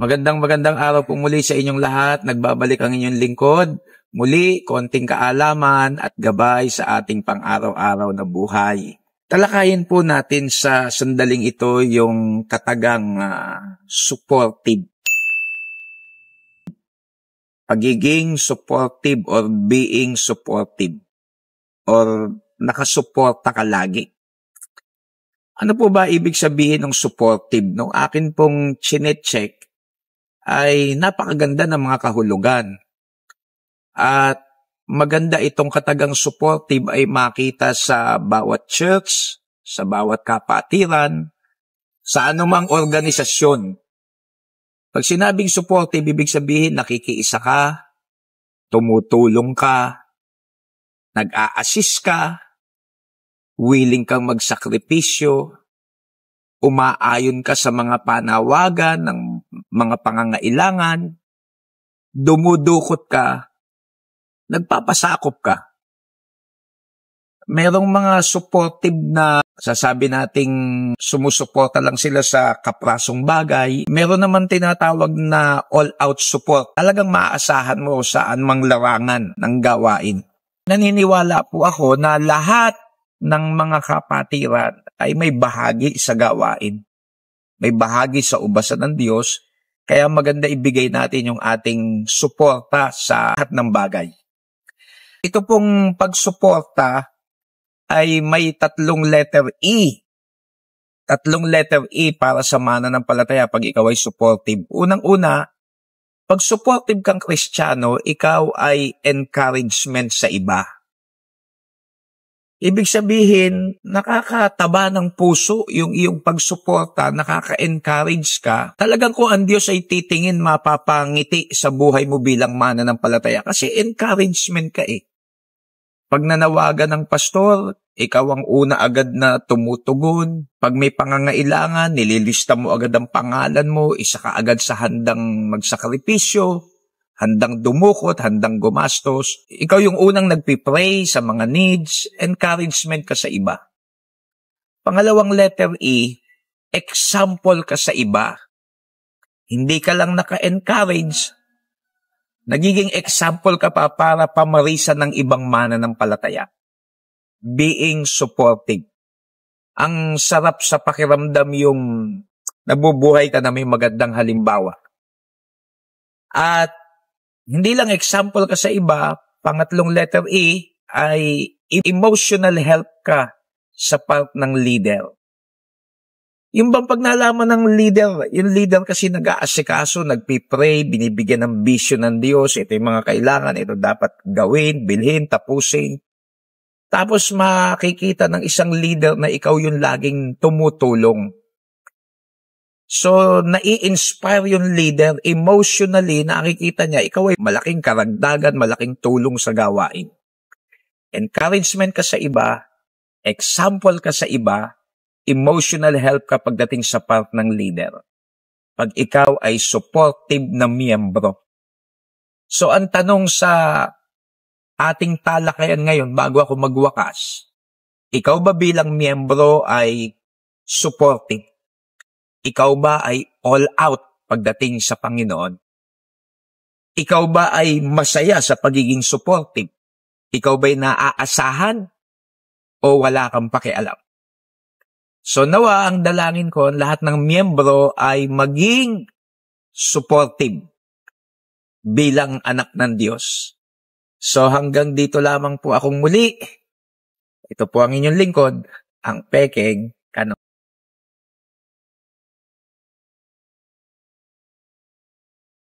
Magandang araw po muli sa inyong lahat. Nagbabalik ang inyong lingkod. Muli, konting kaalaman at gabay sa ating pang-araw-araw na buhay. Talakayin po natin sa sandaling ito yung katagang supportive. Pagiging supportive or being supportive. Or nakasuporta ka lagi. Ano po ba ibig sabihin ng supportive? Nung akin pong chinecheck, ay napakaganda ng mga kahulugan. At maganda itong katagang supportive ay makita sa bawat church, sa bawat kapatiran, sa anumang organisasyon. Pag sinabing supportive, ibig sabihin nakikiisa ka, tumutulong ka, nag-a-assist ka, willing kang magsakripisyo, umaayon ka sa mga panawagan ng mga pangangailangan, dumudukot ka, nagpapasakop ka. Merong mga supportive na sasabi nating sumusuporta lang sila sa kaprasong bagay. Meron naman tinatawag na all-out support. Talagang maaasahan mo saan mang larangan ng gawain. Naniniwala po ako na lahat ng mga kapatiran ay may bahagi sa gawain. May bahagi sa ubasan ng Diyos, kaya maganda ibigay natin yung ating suporta sa lahat ng bagay. Ito pong pagsuporta ay may tatlong letter E. Tatlong letter E para sa mananampalataya pag ikaw ay supportive. Unang-una, pag supportive kang Kristiyano, ikaw ay encouragement sa iba. Ibig sabihin, nakakataba ng puso yung iyong pagsuporta, nakaka-encourage ka. Talagang kung ang Diyos ay titingin, mapapangiti sa buhay mo bilang mananampalataya. Kasi encouragement ka eh. Pag nanawagan ng pastor, ikaw ang una agad na tumutugon. Pag may pangangailangan, nililista mo agad ang pangalan mo, isa ka agad sa handang magsakripisyo, handang dumukot, handang gumastos. Ikaw yung unang nagpipray sa mga needs, encouragement ka sa iba. Pangalawang letter E, example ka sa iba. Hindi ka lang naka-encourage, nagiging example ka pa para pamarisan ng ibang mananampalataya. Being supportive. Ang sarap sa pakiramdam yung nabubuhay ka na may magandang halimbawa. At hindi lang example ka sa iba, pangatlong letter E ay emotional help ka sa part ng leader. Yung bang pag nalaman ng leader, yung leader kasi nag-aasikaso, nagpipray, binibigyan ng vision ng Diyos, ito yung mga kailangan, ito dapat gawin, bilhin, tapusin. Tapos makikita ng isang leader na ikaw yung laging tumutulong. So, nai-inspire yung leader emotionally, nakikita niya, ikaw ay malaking karagdagan, malaking tulong sa gawain. Encouragement ka sa iba, example ka sa iba, emotional help ka pagdating sa part ng leader. Pag ikaw ay supportive na miyembro. So, ang tanong sa ating talakayan ngayon, bago ako magwakas, ikaw ba bilang miyembro ay supportive? Ikaw ba ay all out pagdating sa Panginoon? Ikaw ba ay masaya sa pagiging supportive? Ikaw ba'y naaasahan o wala kang pakialam? So nawa ang dalangin ko, lahat ng miyembro ay maging supportive bilang anak ng Diyos. So hanggang dito lamang po akong muli. Ito po ang inyong lingkod, ang Pekeng Kano.